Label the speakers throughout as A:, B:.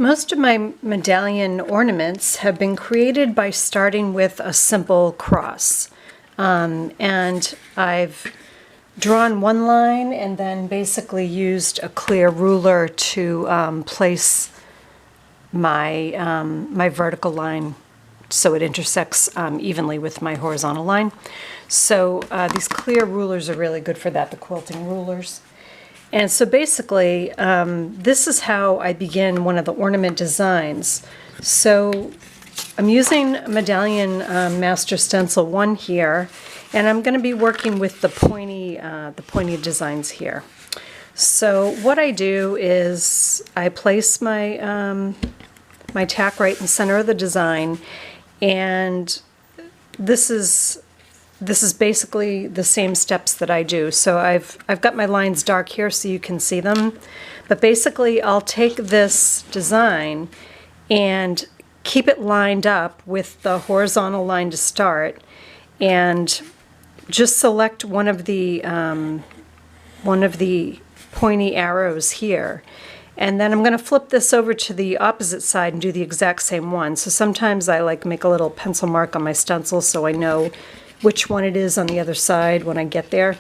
A: Most of my medallion ornaments have been created by starting with a simple cross. And I've drawn one line and then basically used a clear ruler to place my, my vertical line so it intersects evenly with my horizontal line. So these clear rulers are really good for that, the quilting rulers. And so basically, this is how I begin one of the ornament designs. So I'm using Medallion Master Stencil 1 here, and I'm going to be working with the pointy designs here. So what I do is I place my, my tack right in the center of the design, and this is basically the same steps that I do. So I've got my lines dark here so you can see them. But basically I'll take this design and keep it lined up with the horizontal line to start, and just select one of the pointy arrows here. And then I'm going to flip this over to the opposite side and do the exact same one. So sometimes I like make a little pencil mark on my stencil so I know which one it is on the other side when I get there.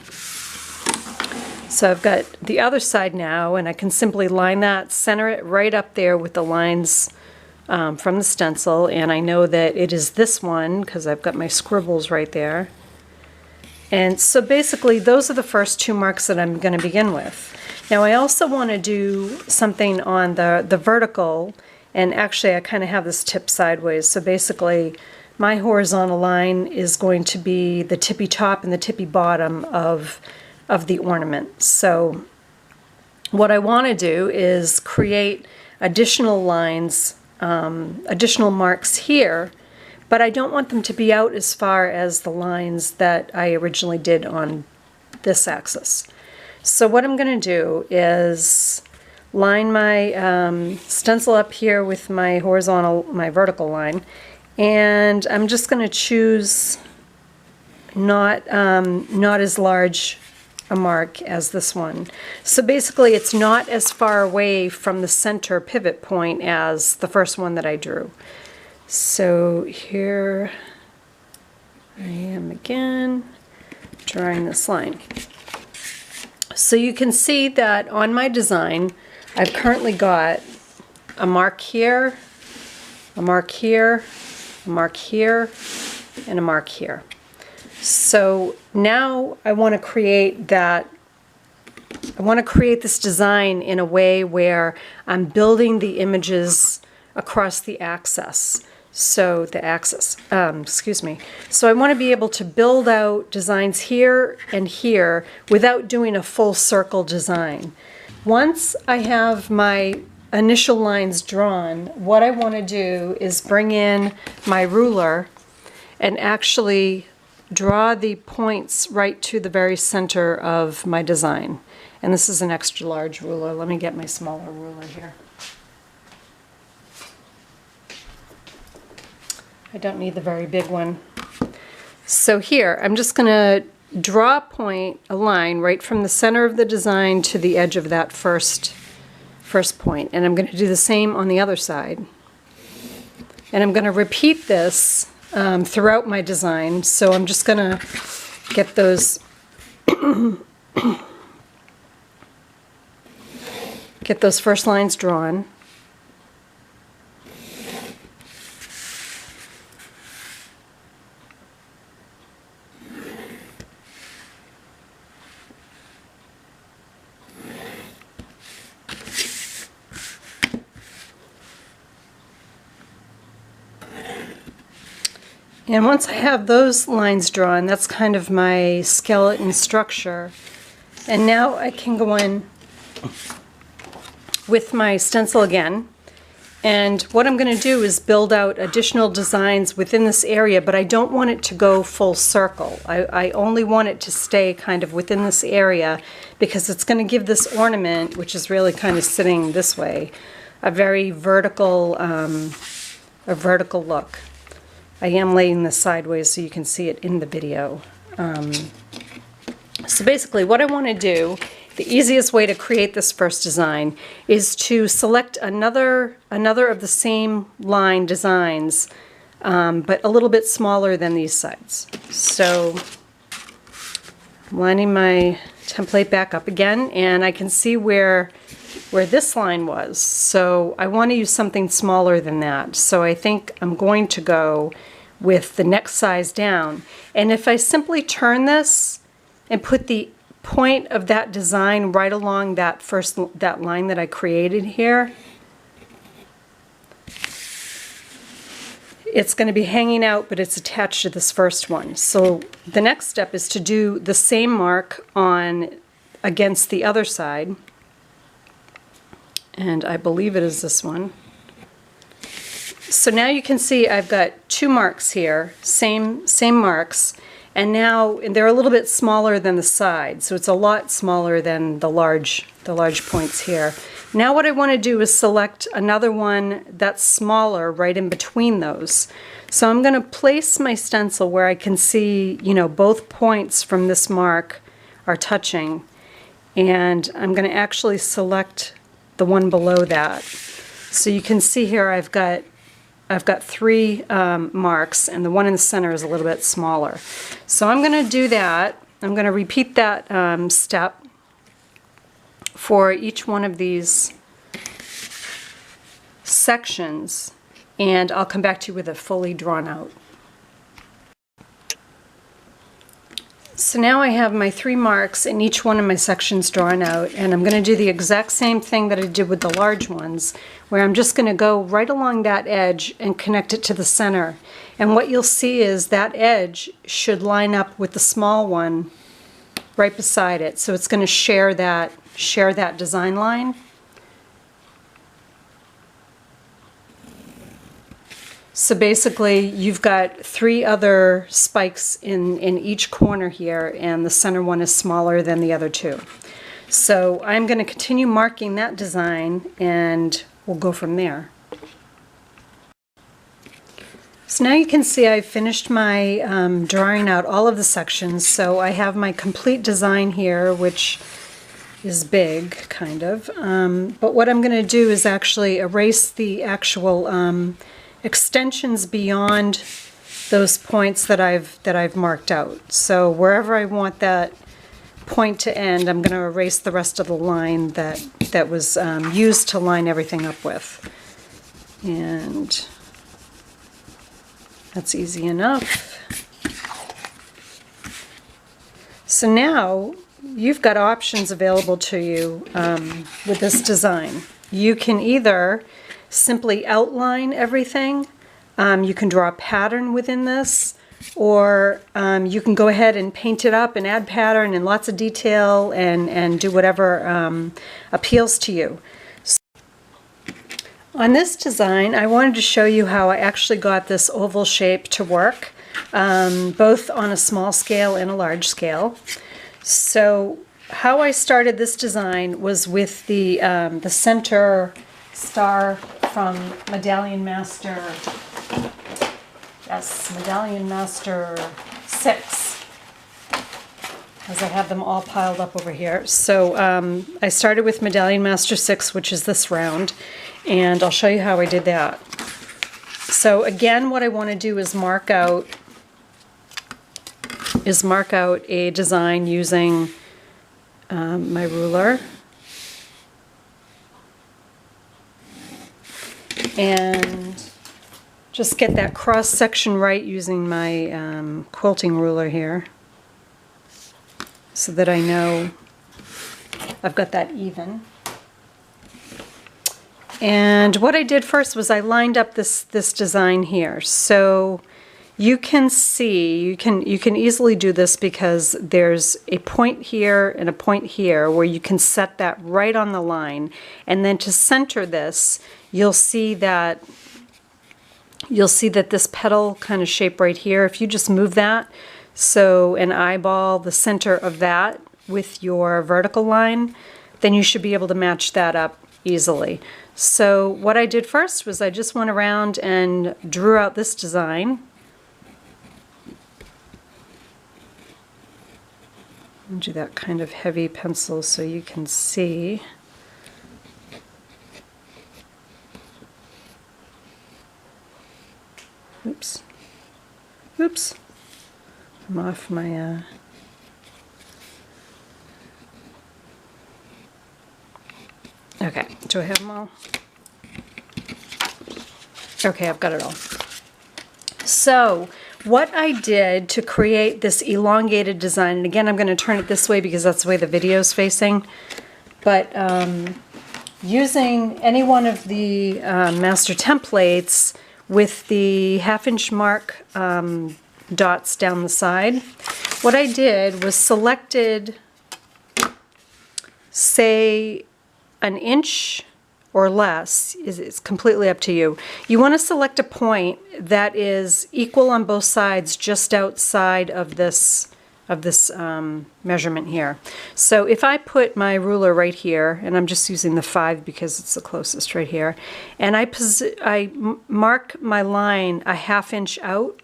A: So I've got the other side now, and I can simply line that, center it right up there with the lines from the stencil, and I know that it is this one because I've got my scribbles right there. And so basically those are the first two marks that I'm going to begin with. Now I also want to do something on the vertical, and actually I kind of have this tip sideways. So basically my horizontal line is going to be the tippy top and the tippy bottom of the ornament. So what I want to do is create additional lines, additional marks here, but I don't want them to be out as far as the lines that I originally did on this axis. So what I'm going to do is line my stencil up here with my my vertical line, and I'm just going to choose not as large a mark as this one. So basically it's not as far away from the center pivot point as the first one that I drew. So here I am again, drawing this line. So you can see that on my design, I've currently got a mark here, a mark here, a mark here, and a mark here. So now I want to create that, I want to create this design in a way where I'm building the images across the axis. So the axis, excuse me. So I want to be able to build out designs here and here without doing a full circle design. Once I have my initial lines drawn, what I want to do is bring in my ruler and actually draw the points right to the very center of my design. And this is an extra large ruler. Let me get my smaller ruler here. I don't need the very big one. So here, I'm just going to draw a point, a line, right from the center of the design to the edge of that first point. And I'm going to do the same on the other side. And I'm going to repeat this throughout my design. So I'm just going to get those get those first lines drawn. And once I have those lines drawn, that's kind of my skeleton structure. And now I can go in with my stencil again. And what I'm going to do is build out additional designs within this area, but I don't want it to go full circle. I only want it to stay kind of within this area because it's going to give this ornament, which is really kind of sitting this way, a very vertical look. I am laying this sideways so you can see it in the video. So basically what I want to do the easiest way to create this first design is to select another of the same line designs, but a little bit smaller than these sides. So I'm lining my template back up again, and I can see where this line was. So I want to use something smaller than that. So I think I'm going to go with the next size down. And if I simply turn this and put the point of that design right along that that line that I created here, it's going to be hanging out, but it's attached to this first one. So the next step is to do the same mark on against the other side, and I believe it is this one. So now you can see I've got two marks here, same marks, and now they're a little bit smaller than the side, so it's a lot smaller than the large points here. Now what I want to do is select another one that's smaller right in between those. So I'm going to place my stencil where I can see, you know, both points from this mark are touching, and I'm going to actually select the one below that. So you can see here I've got three marks, and the one in the center is a little bit smaller. So I'm going to do that. I'm going to repeat that step for each one of these sections, and I'll come back to you with a fully drawn out. So now I have my three marks in each one of my sections drawn out, and I'm going to do the exact same thing that I did with the large ones, where I'm just going to go right along that edge and connect it to the center. And what you'll see is that edge should line up with the small one right beside it. So it's going to share that design line. So basically you've got three other spikes in each corner here, and the center one is smaller than the other two. So I'm going to continue marking that design, and we'll go from there. So now you can see I've finished my drawing out all of the sections. So I have my complete design here, which is big, kind of. But what I'm going to do is actually erase the actual extensions beyond those points that I've marked out. So wherever I want that point to end, I'm going to erase the rest of the line that was used to line everything up with. And that's easy enough. So now you've got options available to you with this design. You can either simply outline everything, you can draw a pattern within this, or you can go ahead and paint it up and add pattern and lots of detail and do whatever appeals to you. So on this design, I wanted to show you how I actually got this oval shape to work, both on a small scale and a large scale. So how I started this design was with the center star from Medallion Master, yes, Medallion Master 6, as I have them all piled up over here. So I started with Medallion Master 6, which is this round, and I'll show you how I did that. So again, what I want to do is mark out a design using my ruler. And just get that cross section right using my quilting ruler here, so that I know I've got that even. And what I did first was I lined up this design here. So you can see, you can easily do this because there's a point here and a point here where you can set that right on the line. And then to center this, you'll see that this petal kind of shape right here, if you just move that, so and eyeball the center of that with your vertical line, then you should be able to match that up easily. So what I did first was I just went around and drew out this design. And do that kind of heavy pencil so you can see. Oops. Oops. I'm off my Okay, do I have them all? Okay, I've got it all. So what I did to create this elongated design, and again I'm going to turn it this way because that's the way the video is facing, but using any one of the master templates with the 1/2 inch mark dots down the side, what I did was selected, say, an inch or less. It's completely up to you. You want to select a point that is equal on both sides, just outside of this measurement here. So if I put my ruler right here, and I'm just using the 5 because it's the closest right here, and I mark my line a 1/2 inch out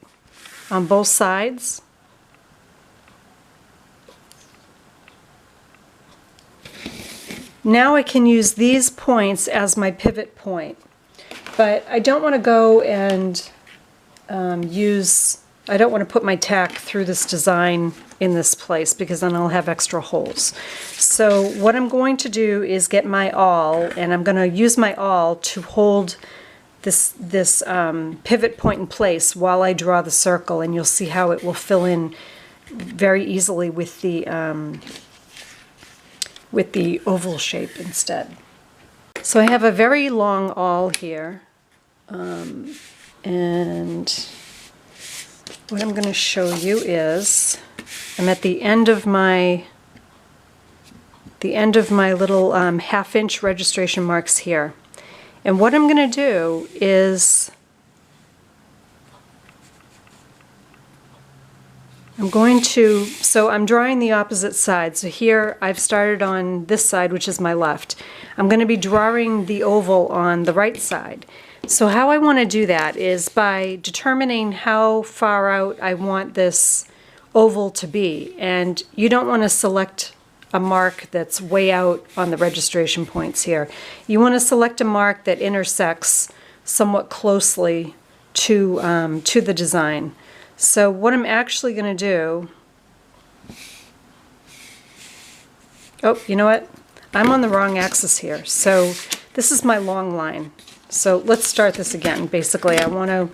A: on both sides. Now I can use these points as my pivot point, but I don't want to go and I don't want to put my tack through this design in this place because then I'll have extra holes. So what I'm going to do is get my awl, and I'm going to use my awl to hold this pivot point in place while I draw the circle, and you'll see how it will fill in very easily with the oval shape instead. So I have a very long awl here, and what I'm going to show you is I'm at the end of my little 1/2 inch registration marks here, and what I'm going to do is I'm drawing the opposite side. So here I've started on this side, which is my left. I'm going to be drawing the oval on the right side. So how I want to do that is by determining how far out I want this oval to be. And you don't want to select a mark that's way out on the registration points here. You want to select a mark that intersects somewhat closely to the design. So what I'm actually going to do, oh, you know what? I'm on the wrong axis here. So this is my long line. So let's start this again. Basically, I want to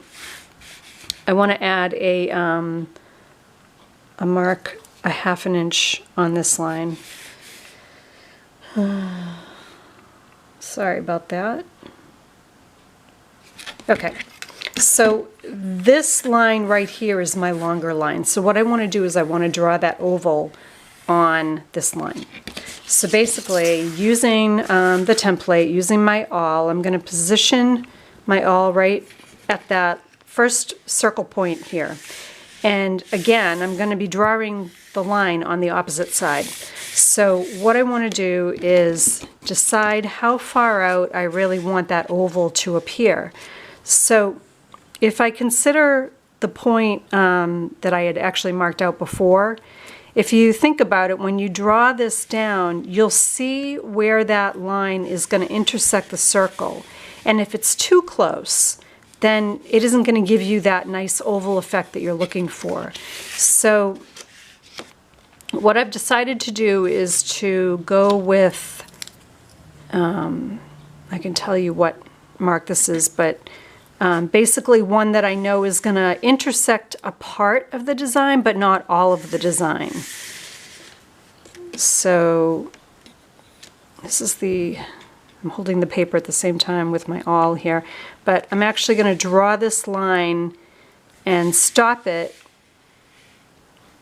A: add a mark a 1/2 inch on this line. Sorry about that. Okay. So this line right here is my longer line. So what I want to do is I want to draw that oval on this line. So basically, using the template, using my awl, I'm going to position my awl right at that first circle point here. And again, I'm going to be drawing the line on the opposite side. So what I want to do is decide how far out I really want that oval to appear. So if I consider the point that I had actually marked out before, if you think about it, when you draw this down, you'll see where that line is going to intersect the circle. And if it's too close, then it isn't going to give you that nice oval effect that you're looking for. So what I've decided to do is to go with, I can tell you what mark this is, but basically one that I know is going to intersect a part of the design, but not all of the design. So this is I'm holding the paper at the same time with my awl here, but I'm actually going to draw this line and stop it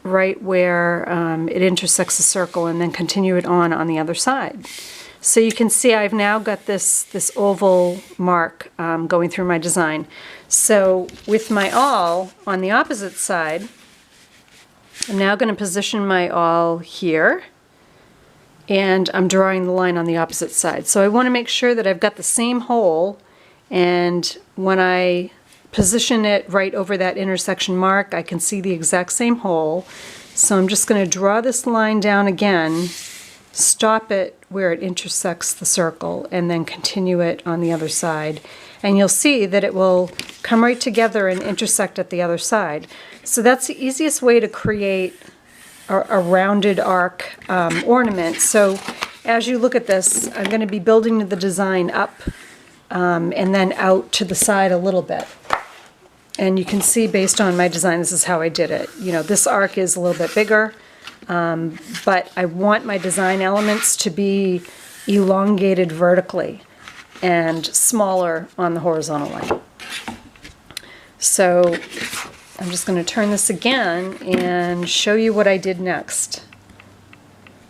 A: right where it intersects the circle, and then continue it on the other side. So you can see I've now got this oval mark going through my design. So with my awl on the opposite side, I'm now going to position my awl here, and I'm drawing the line on the opposite side. So I want to make sure that I've got the same hole, and when I position it right over that intersection mark, I can see the exact same hole. So I'm just going to draw this line down again, stop it where it intersects the circle, and then continue it on the other side. And you'll see that it will come right together and intersect at the other side. So that's the easiest way to create a rounded arc ornament. So as you look at this, I'm going to be building the design up and then out to the side a little bit. And you can see based on my design, this is how I did it. You know, this arc is a little bit bigger, but I want my design elements to be elongated vertically and smaller on the horizontal line. So I'm just going to turn this again and show you what I did next.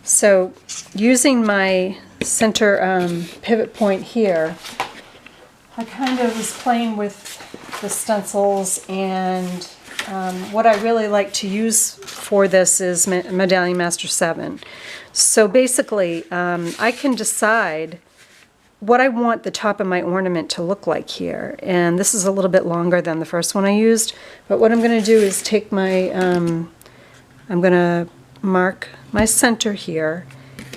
A: So using my center pivot point here, I kind of was playing with the stencils, and what I really like to use for this is Medallion Master 7. So basically, I can decide what I want the top of my ornament to look like here. And this is a little bit longer than the first one I used, but what I'm going to do is take my, I'm going to mark my center here,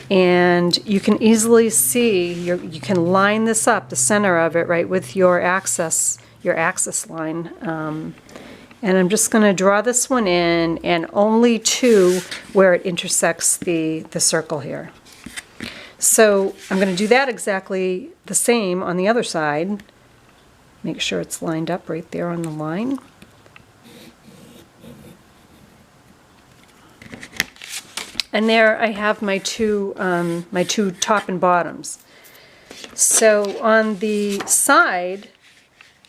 A: and you can easily see, you can line this up, the center of it, right, with your axis line. And I'm just going to draw this one in, and only to where it intersects the circle here. So I'm going to do that exactly the same on the other side. Make sure it's lined up right there on the line. And there I have my two top and bottoms. So on the side,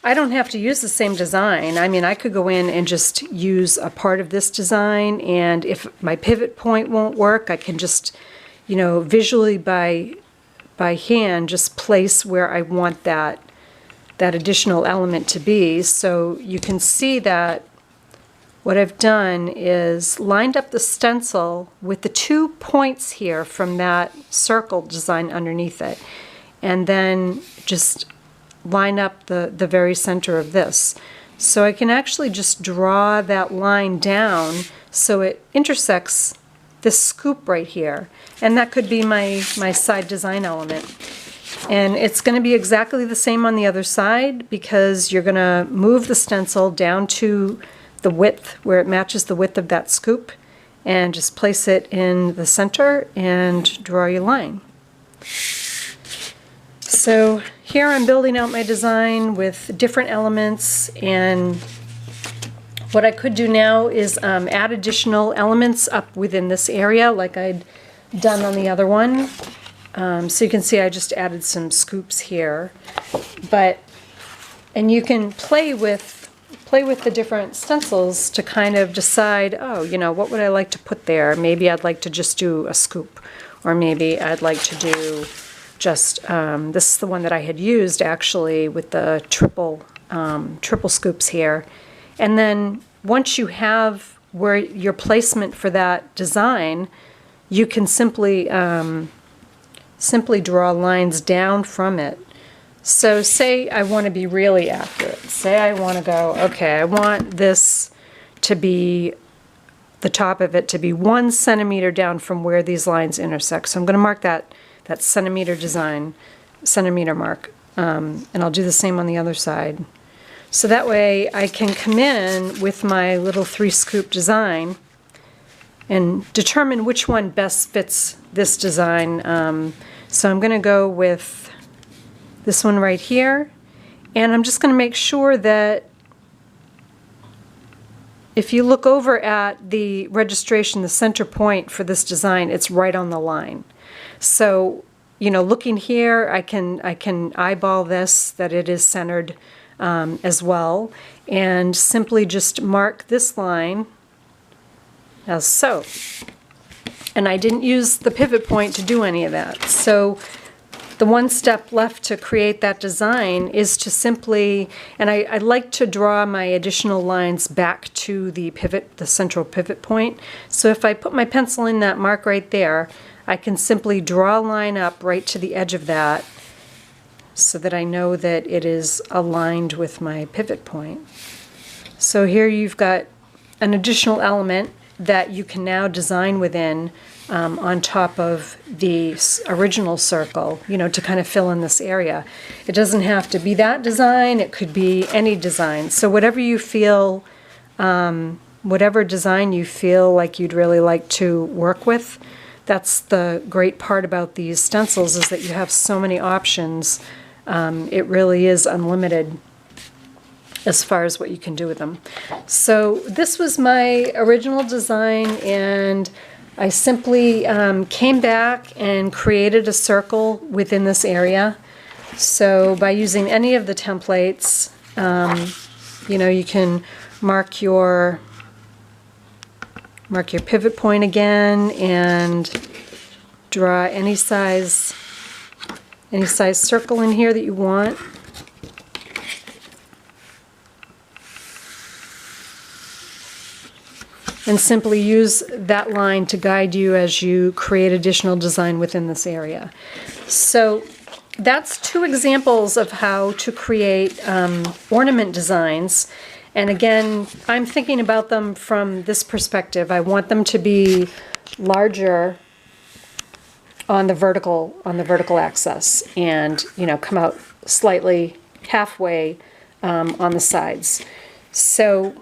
A: I don't have to use the same design. I mean, I could go in and just use a part of this design, and if my pivot point won't work, I can just, you know, visually by hand just place where I want that additional element to be. So you can see that what I've done is lined up the stencil with the 2 points here from that circle design underneath it, and then just line up the very center of this. So I can actually just draw that line down so it intersects this scoop right here, and that could be my side design element. And it's going to be exactly the same on the other side, because you're going to move the stencil down to the width where it matches the width of that scoop, and just place it in the center and draw your line. So here I'm building out my design with different elements, and what I could do now is add additional elements up within this area like I'd done on the other one. So you can see I just added some scoops here, and you can play with the different stencils to kind of decide, oh, you know, what would I like to put there? Maybe I'd like to just do a scoop, or maybe I'd like to do just, this is the one that I had used actually with the triple scoops here. And then once you have where your placement for that design, you can simply draw lines down from it. So say I want to be really accurate. Say I want to go, okay, I want this to be, the top of it to be 1 centimeter down from where these lines intersect. So I'm going to mark that centimeter mark, and I'll do the same on the other side. So that way I can come in with my little 3 scoop design and determine which one best fits this design. So I'm going to go with this one right here, and I'm just going to make sure that if you look over at the registration, the center point for this design, it's right on the line. So, you know, looking here, I can eyeball this, that it is centered as well, and simply just mark this line as so. And I didn't use the pivot point to do any of that. So the one step left to create that design is to simply, and I like to draw my additional lines back to the pivot, the central pivot point. So if I put my pencil in that mark right there, I can simply draw a line up right to the edge of that so that I know that it is aligned with my pivot point. So here you've got an additional element, that you can now design within on top of the original circle, you know, to kind of fill in this area. It doesn't have to be that design, it could be any design. So whatever you feel, whatever design you feel like you'd really like to work with, that's the great part about these stencils, is that you have so many options. It really is unlimited as far as what you can do with them. So this was my original design, and I simply came back and created a circle within this area. So by using any of the templates, you know, you can mark your pivot point again and draw any size circle in here that you want. And simply use that line to guide you as you create additional design within this area. So that's two examples of how to create ornament designs. And again, I'm thinking about them from this perspective. I want them to be larger on the vertical axis, and, you know, come out slightly halfway on the sides. So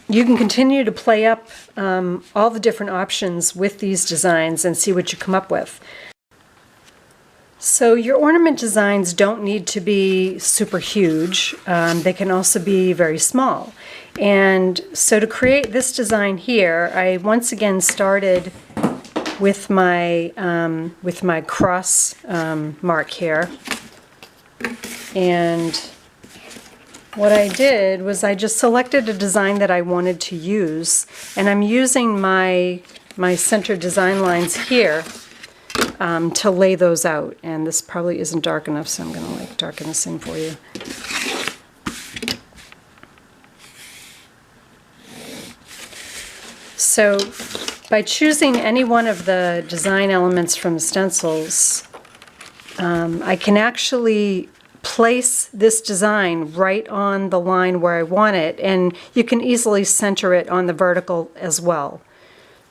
A: you can continue to play up all the different options with these designs and see what you come up with. So your ornament designs don't need to be super huge. They can also be very small. And so to create this design here, I once again started with my cross mark here. And what I did was I just selected a design that I wanted to use, and I'm using my center design lines here to lay those out. And this probably isn't dark enough, so I'm going to like darken this in for you. So by choosing any one of the design elements from the stencils, I can actually place this design right on the line where I want it, and you can easily center it on the vertical as well.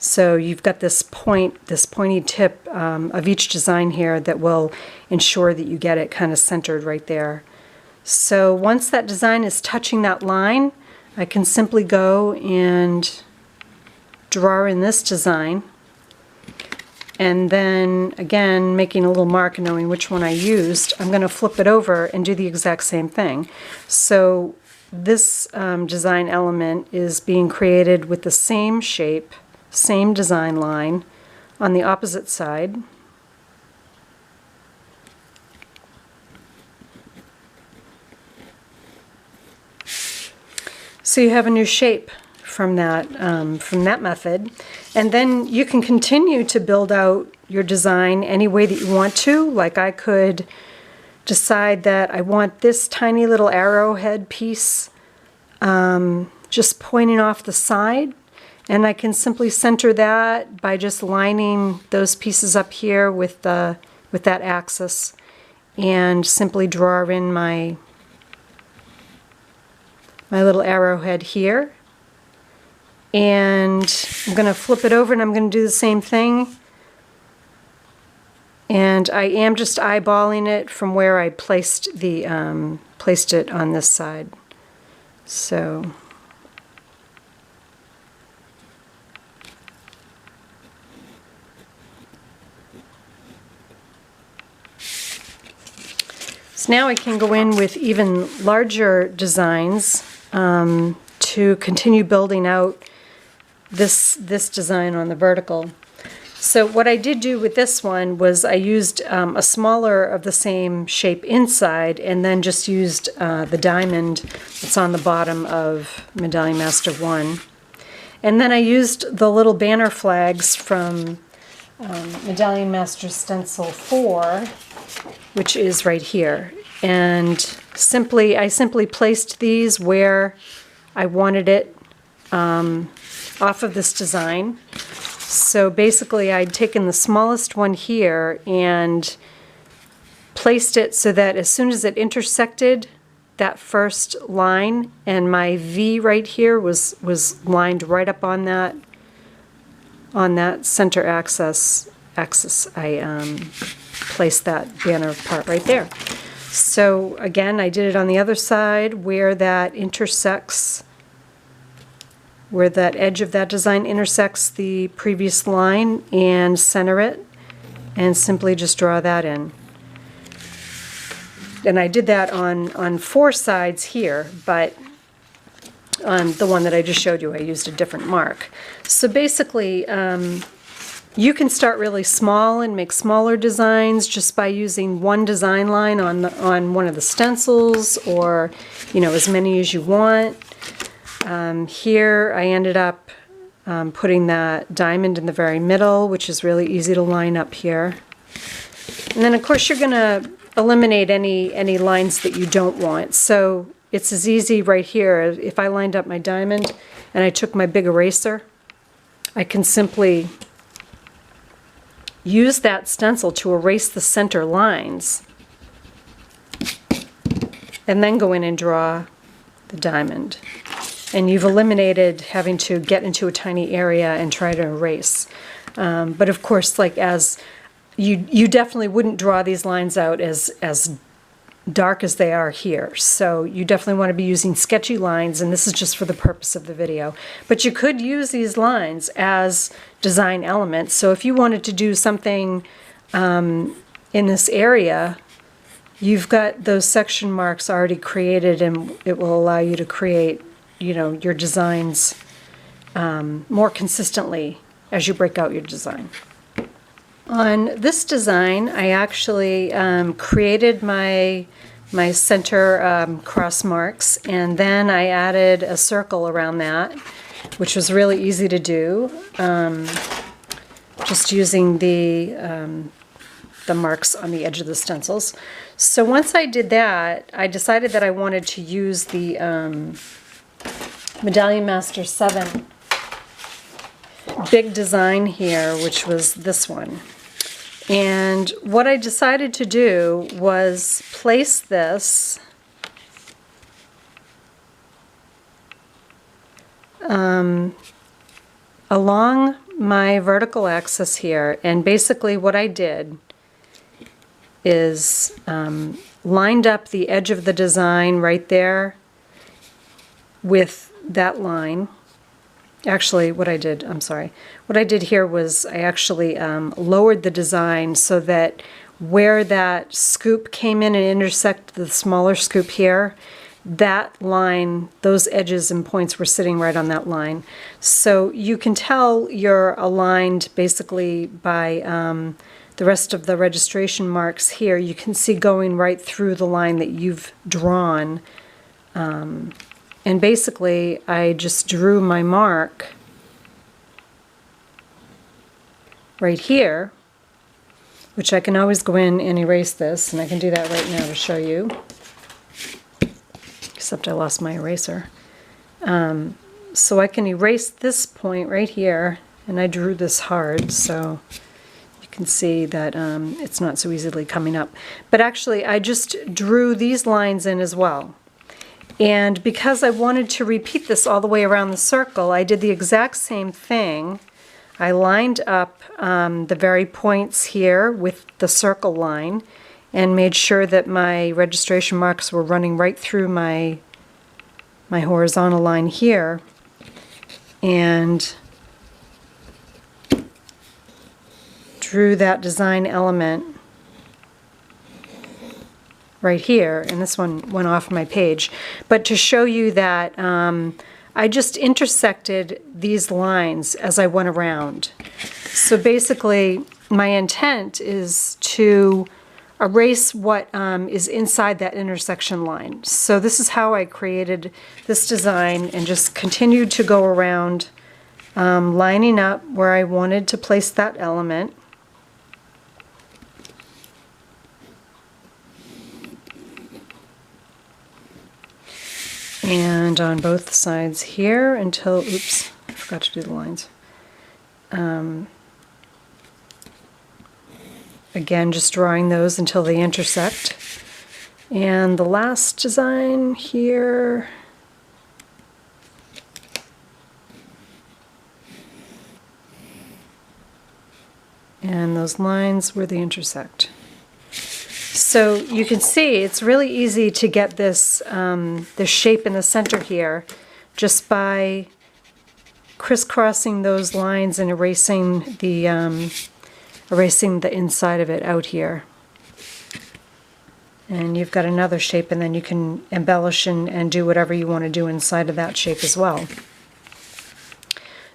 A: So you've got this pointy tip of each design here that will ensure that you get it kind of centered right there. So once that design is touching that line, I can simply go and draw in this design. And then, again, making a little mark and knowing which one I used, I'm going to flip it over and do the exact same thing. So this design element is being created with the same shape, same design line on the opposite side. So you have a new shape from that method, and then you can continue to build out your design any way that you want to. Like I could decide that I want this tiny little arrowhead piece just pointing off the side, and I can simply center that by just lining those pieces up here with that axis, and simply draw in my little arrowhead here. And I'm going to flip it over and I'm going to do the same thing. And I am just eyeballing it from where I placed it on this side. So now I can go in with even larger designs to continue building out this design on the vertical. So what I did do with this one was I used a smaller of the same shape inside, and then just used the diamond that's on the bottom of Medallion Master 1. And then I used the little banner flags from Medallion Master Stencil 4, which is right here. And I simply placed these where I wanted it off of this design. So basically I'd taken the smallest one here and placed it so that as soon as it intersected that first line, and my V right here was lined right up on that on that center axis, I placed that banner part right there. So again, I did it on the other side where that intersects, where that edge of that design intersects the previous line, and center it, and simply just draw that in. And I did that on 4 sides here, but on the one that I just showed you, I used a different mark. So basically, you can start really small and make smaller designs just by using one design line on one of the stencils, or as many as you want. Here I ended up putting that diamond in the very middle, which is really easy to line up here. And then of course you're going to eliminate any lines that you don't want. So it's as easy right here. If I lined up my diamond and I took my big eraser, I can simply use that stencil to erase the center lines and then go in and draw the diamond. And you've eliminated having to get into a tiny area and try to erase. But of course, like as you definitely wouldn't draw these lines out as dark as they are here. So you definitely want to be using sketchy lines, and this is just for the purpose of the video. But you could use these lines as design elements. So if you wanted to do something in this area, you've got those section marks already created, and it will allow you to create your designs more consistently as you break out your design. On this design, I actually created my center cross marks, and then I added a circle around that, which was really easy to do, just using the marks on the edge of the stencils. So once I did that, I decided that I wanted to use the Medallion Master 7 big design here, which was this one. And what I decided to do was place this along my vertical axis here. And basically what I did is lined up the edge of the design right there with that line. Actually, what I did here was I actually lowered the design so that where that scoop came in and intersected the smaller scoop here, that line, those edges and points were sitting right on that line. So you can tell you're aligned basically by the rest of the registration marks here. You can see going right through the line that you've drawn. And basically, I just drew my mark right here, which I can always go in and erase this, and I can do that right now to show you, except I lost my eraser. So I can erase this point right here, and I drew this hard, so you can see that it's not so easily coming up. But actually, I just drew these lines in as well. And because I wanted to repeat this all the way around the circle, I did the exact same thing. I lined up the very points here with the circle line and made sure that my registration marks were running right through my horizontal line here. And drew that design element right here, and this one went off my page, but to show you that I just intersected these lines as I went around. So basically my intent is to erase what is inside that intersection line. So this is how I created this design, and just continued to go around lining up where I wanted to place that element. And on both sides here until, oops, I forgot to do the lines. Again, just drawing those until they intersect. And the last design here, and those lines where they intersect. So you can see it's really easy to get this, this shape in the center here just by crisscrossing those lines and erasing the inside of it out here. And you've got another shape, and then you can embellish and do whatever you want to do inside of that shape as well.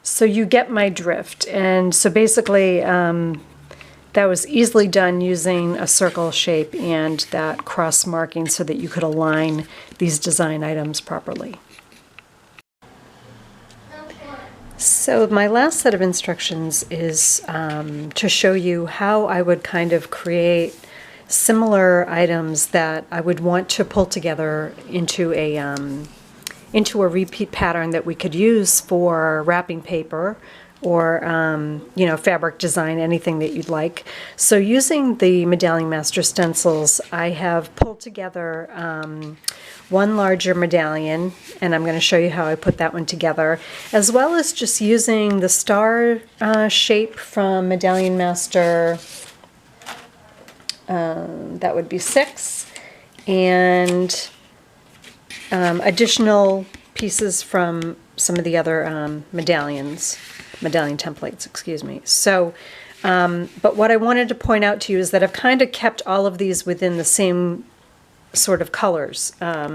A: So you get my drift. And so basically that was easily done using a circle shape and that cross marking so that you could align these design items properly. So my last set of instructions is to show you how I would kind of create similar items that I would want to pull together into a repeat pattern that we could use for wrapping paper or you know, fabric design, anything that you'd like. So using the Medallion Master stencils, I have pulled together one larger medallion, and I'm going to show you how I put that one together, as well as just using the star shape from Medallion Master, that would be 6, and additional pieces from some of the other medallion templates, excuse me. So, but what I wanted to point out to you is that I've kind of kept all of these within the same sort of colors.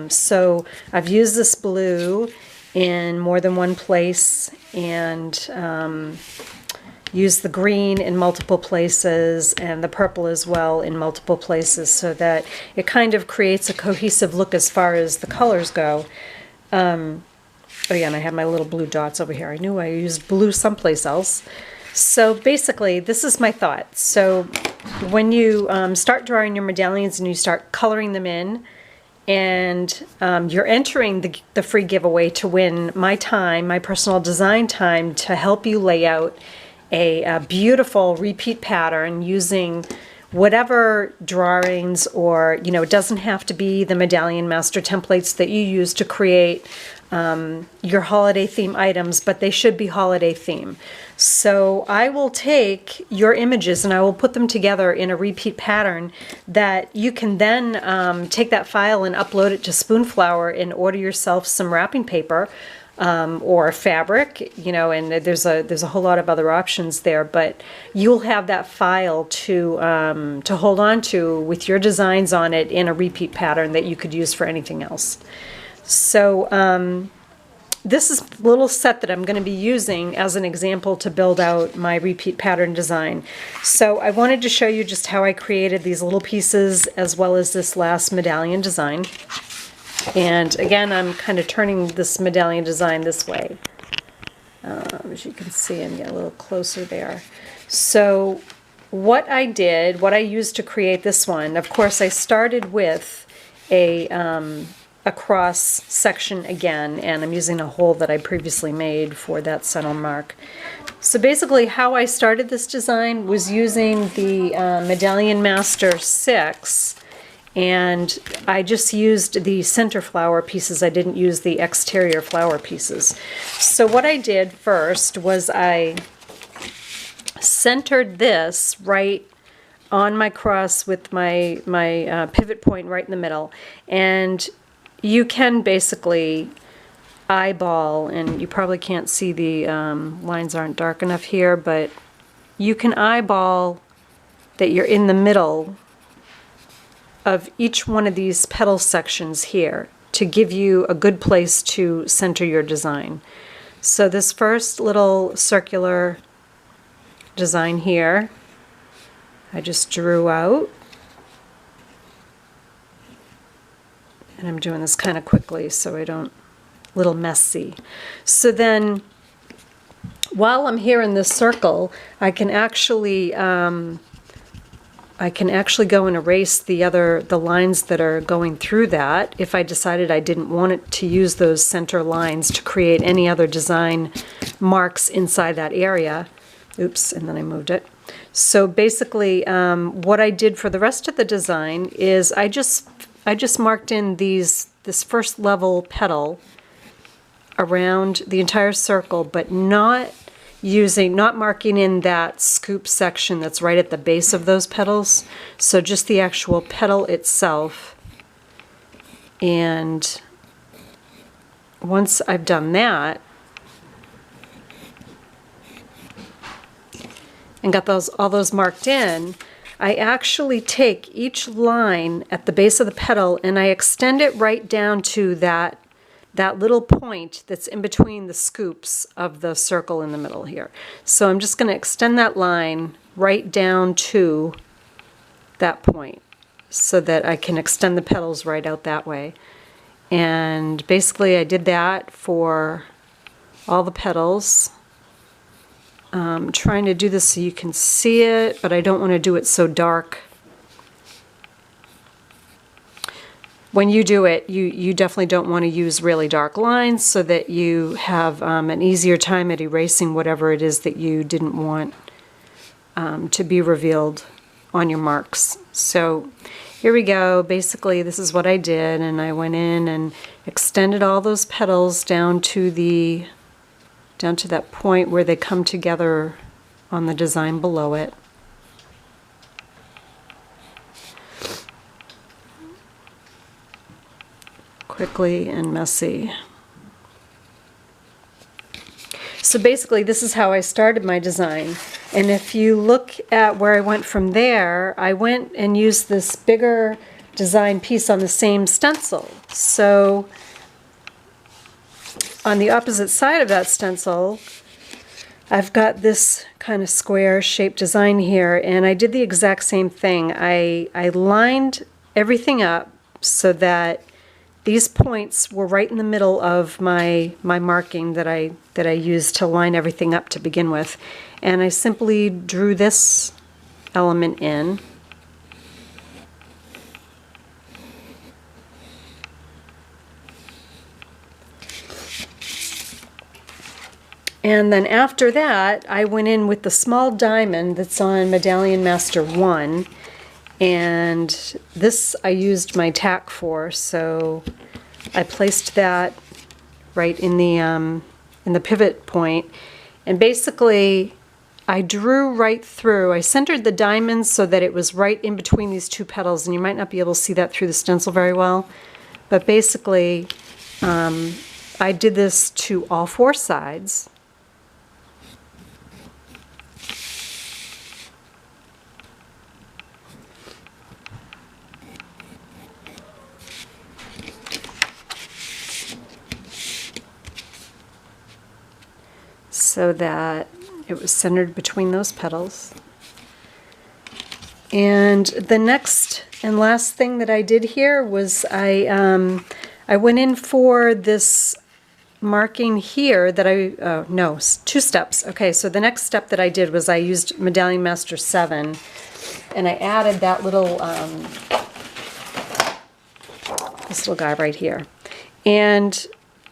A: So I've used this blue in more than one place, and use the green in multiple places and the purple as well in multiple places, so that it kind of creates a cohesive look as far as the colors go. Oh yeah, and I have my little blue dots over here. I knew I used blue someplace else. So basically, this is my thought. So when you start drawing your medallions and you start coloring them in, and you're entering the free giveaway to win my time, my personal design time, to help you lay out a beautiful repeat pattern using whatever drawings, or, you know, it doesn't have to be the Medallion Master templates that you use to create your holiday theme items, but they should be holiday theme. So I will take your images and I will put them together in a repeat pattern that you can then take that file and upload it to Spoonflower and order yourself some wrapping paper or fabric, you know, and there's a whole lot of other options there, but you'll have that file to hold on to with your designs on it in a repeat pattern that you could use for anything else. So this is a little set that I'm going to be using as an example to build out my repeat pattern design. So I wanted to show you just how I created these little pieces as well as this last medallion design. And again, I'm kind of turning this medallion design this way. As you can see, and get a little closer there. So what I did, what I used to create this one, of course I started with a cross section again, and I'm using a hole that I previously made for that center mark. So basically how I started this design was using the Medallion Master 6, and I just used the center flower pieces. I didn't use the exterior flower pieces. So what I did first was I centered this right on my cross with my pivot point right in the middle, and you can basically eyeball, and you probably can't see, the lines aren't dark enough here, but you can eyeball that you're in the middle of each one of these petal sections here to give you a good place to center your design. So this first little circular design here, I just drew out. And I'm doing this kind of quickly so I don't, little messy. So then while I'm here in this circle, I can actually go and erase the lines that are going through that if I decided I didn't want it to use those center lines to create any other design marks inside that area. Oops, and then I moved it. So basically what I did for the rest of the design is I just marked in this first level petal around the entire circle, but not not marking in that scoop section that's right at the base of those petals, so just the actual petal itself. And once I've done that, and got all those marked in, I actually take each line at the base of the petal and I extend it right down to that little point that's in between the scoops of the circle in the middle here. So I'm just going to extend that line right down to that point so that I can extend the petals right out that way. And basically I did that for all the petals. I'm trying to do this so you can see it, but I don't want to do it so dark. When you do it, you definitely don't want to use really dark lines so that you have an easier time at erasing whatever it is that you didn't want to be revealed on your marks. So here we go. Basically, this is what I did, and I went in and extended all those petals down to that point where they come together on the design below it. Quickly and messy. So basically this is how I started my design. And if you look at where I went from there, I went and used this bigger design piece on the same stencil. So on the opposite side of that stencil, I've got this kind of square shaped design here, and I did the exact same thing. I lined everything up so that these points were right in the middle of my marking that I used to line everything up to begin with. And I simply drew this element in. And then after that, I went in with the small diamond that's on Medallion Master 1. And this I used my tack for, so I placed that right in the pivot point. And basically, I drew right through. I centered the diamond so that it was right in between these two petals, and you might not be able to see that through the stencil very well. But basically, I did this to all four sides. So that it was centered between those petals. And the next and last thing that I did here was I went in for this marking here that no, 2 steps. Okay, so the next step that I did was I used Medallion Master 7, and I added that little, this little guy right here. And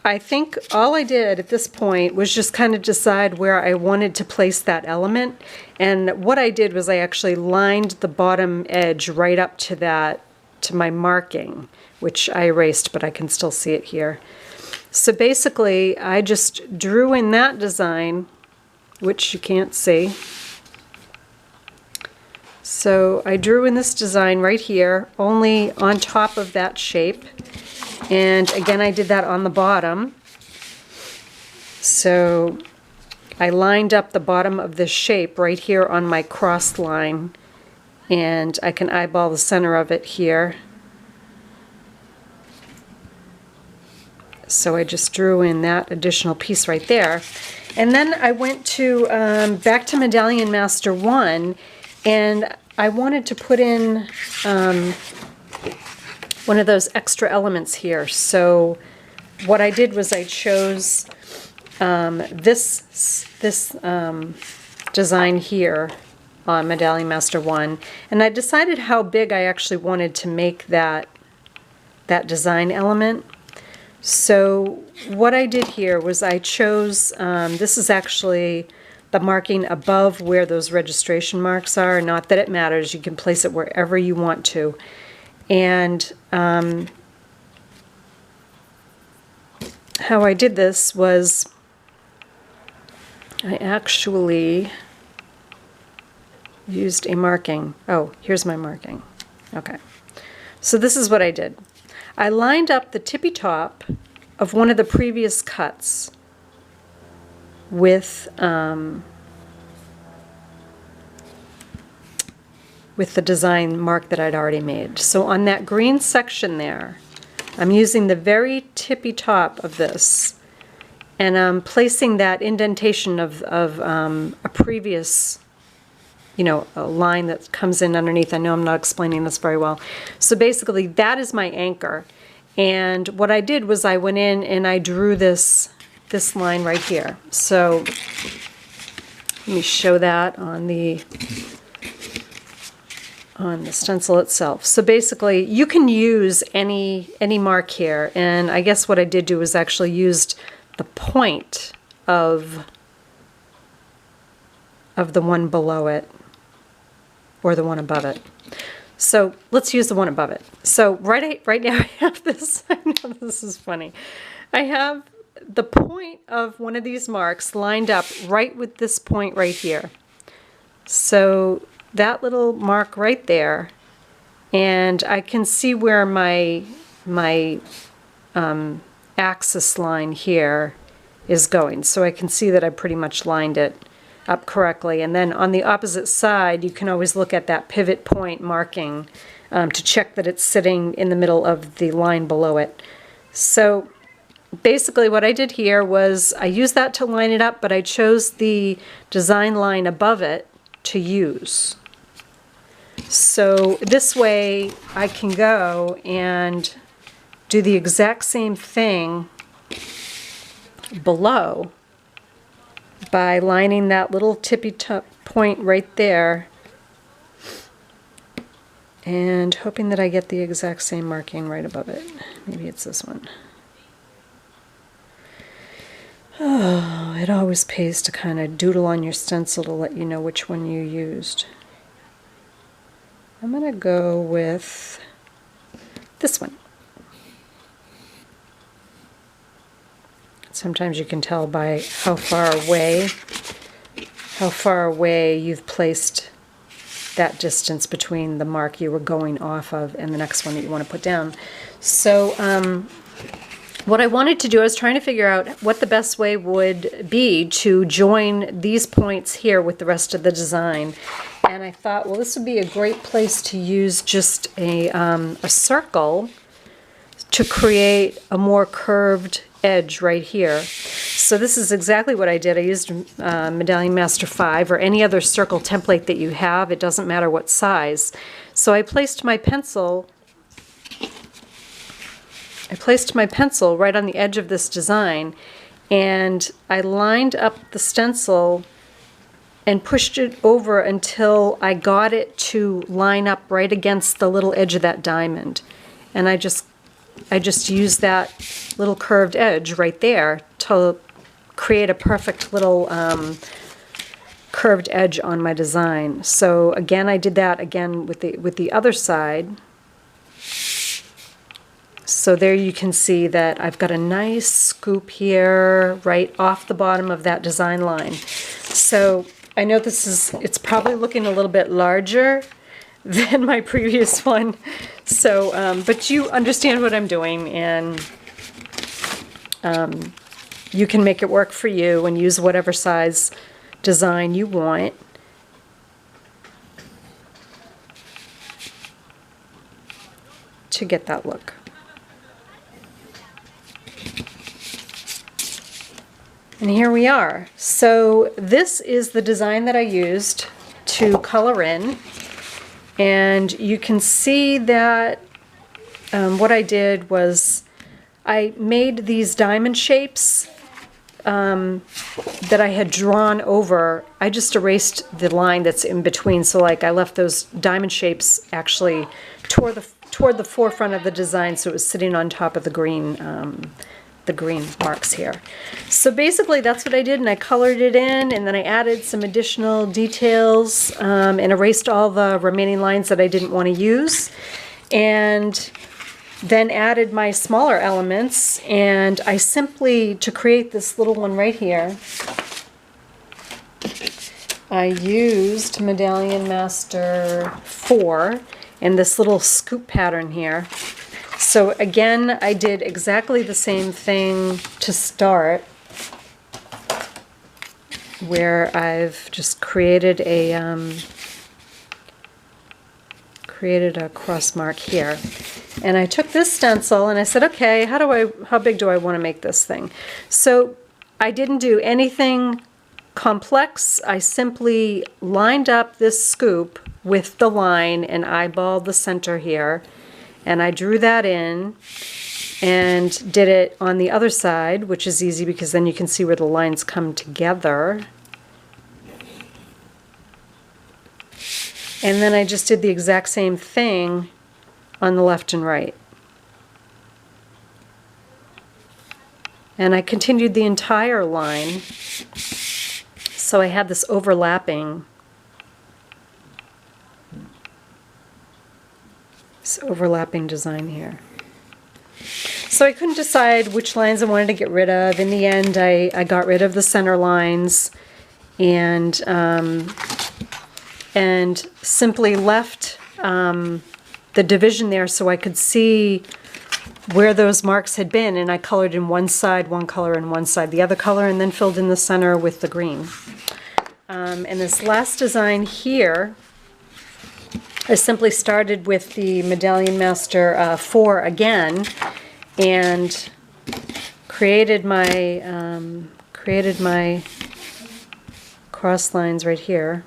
A: I think all I did at this point was just kind of decide where I wanted to place that element. And what I did was I actually lined the bottom edge right up to that, to my marking, which I erased, but I can still see it here. So basically, I just drew in that design, which you can't see. So I drew in this design right here, only on top of that shape. And again, I did that on the bottom. So I lined up the bottom of this shape right here on my cross line, and I can eyeball the center of it here. So I just drew in that additional piece right there. And then I went to back to Medallion Master 1, and I wanted to put in one of those extra elements here. So what I did was I chose this design here on Medallion Master 1, and I decided how big I actually wanted to make that design element. So what I did here was I chose, this is actually the marking above where those registration marks are. Not that it matters, you can place it wherever you want to. And how I did this was I actually used a marking. Oh, here's my marking. Okay. So this is what I did. I lined up the tippy top of one of the previous cuts with the design mark that I'd already made. So on that green section there, I'm using the very tippy top of this, and I'm placing that indentation of a previous, you know, a line that comes in underneath. I know I'm not explaining this very well. So basically that is my anchor. And what I did was I went in and I drew this line right here. So let me show that on the stencil itself. So basically you can use any mark here, and I guess what I did do was actually used the point of the one below it or the one above it. So let's use the one above it. So right now I have this, I know this is funny. I have the point of one of these marks lined up right with this point right here. So that little mark right there, and I can see where my axis line here is going. So I can see that I pretty much lined it up correctly. And then on the opposite side, you can always look at that pivot point marking to check that it's sitting in the middle of the line below it. So basically what I did here was I used that to line it up, but I chose the design line above it to use. So this way I can go and do the exact same thing below by lining that little tippy top point right there and hoping that I get the exact same marking right above it. Maybe it's this one. Oh, it always pays to kind of doodle on your stencil to let you know which one you used. I'm going to go with this one. Sometimes you can tell by how far away you've placed that distance between the mark you were going off of and the next one that you want to put down. So what I wanted to do, I was trying to figure out what the best way would be to join these points here with the rest of the design. And I thought, well, this would be a great place to use just a circle to create a more curved edge right here. So this is exactly what I did. I used Medallion Master 5 or any other circle template that you have. It doesn't matter what size. So I placed my pencil right on the edge of this design, and I lined up the stencil and pushed it over until I got it to line up right against the little edge of that diamond. And I just used that little curved edge right there to create a perfect little curved edge on my design. So again, I did that again with the other side. So there you can see that I've got a nice scoop here right off the bottom of that design line. So I know it's probably looking a little bit larger than my previous one. So, but you understand what I'm doing, and you can make it work for you and use whatever size design you want. To get that look. And here we are. So this is the design that I used to color in. And you can see that what I did was I made these diamond shapes that I had drawn over. I just erased the line that's in between. So like I left those diamond shapes actually toward the forefront of the design, so it was sitting on top of the green marks here. So basically that's what I did, and I colored it in, and then I added some additional details and erased all the remaining lines that I didn't want to use, and then added my smaller elements. And I simply, to create this little one right here, I used Medallion Master 4 and this little scoop pattern here. So again, I did exactly the same thing to start, where I've just created a cross mark here. And I took this stencil and I said, okay, how big do I want to make this thing? So I didn't do anything complex. I simply lined up this scoop with the line and eyeballed the center here. And I drew that in and did it on the other side, which is easy because then you can see where the lines come together. And then I just did the exact same thing on the left and right. And I continued the entire line. So I had this overlapping design here. So I couldn't decide which lines I wanted to get rid of. In the end, I got rid of the center lines and simply left the division there so I could see where those marks had been, and I colored in one side one color and one side the other color, and then filled in the center with the green. And this last design here, I simply started with the Medallion Master 4 again and created my cross lines right here.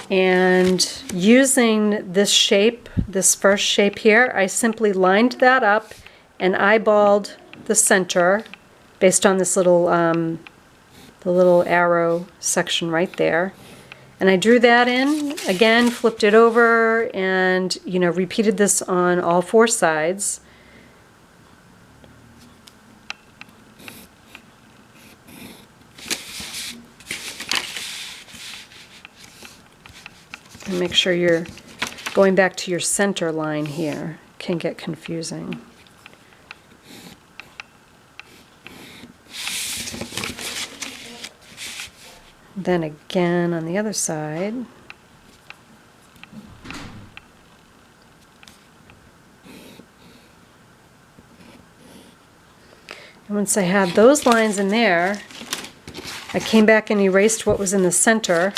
A: And using this shape, this first shape here, I simply lined that up and eyeballed the center based on this little, the little arrow section right there. And I drew that in, again, flipped it over, and, you know, repeated this on all four sides. And make sure you're going back to your center line here. Can get confusing. Then again on the other side. And once I had those lines in there, I came back and erased what was in the center.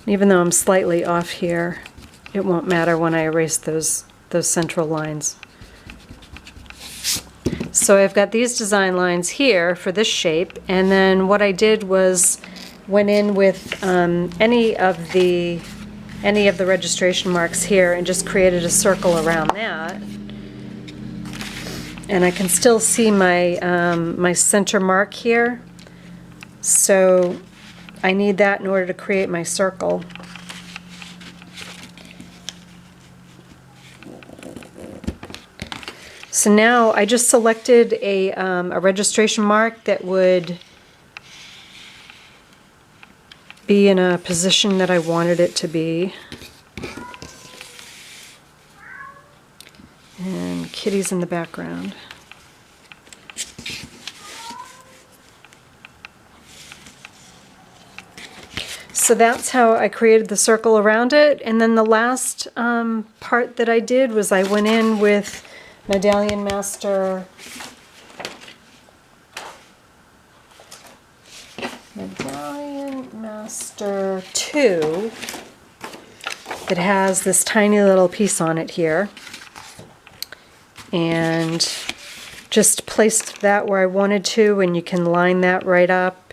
A: Even though I'm slightly off here, it won't matter when I erase those central lines. So I've got these design lines here for this shape, and then what I did was went in with any of the registration marks here and just created a circle around that. And I can still see my my center mark here, so I need that in order to create my circle. So now I just selected a registration mark that would be in a position that I wanted it to be. And Kitty's in the background. So that's how I created the circle around it. And then the last part that I did was I went in with Medallion Master 2 that has this tiny little piece on it here, and just placed that where I wanted to, and you can line that right up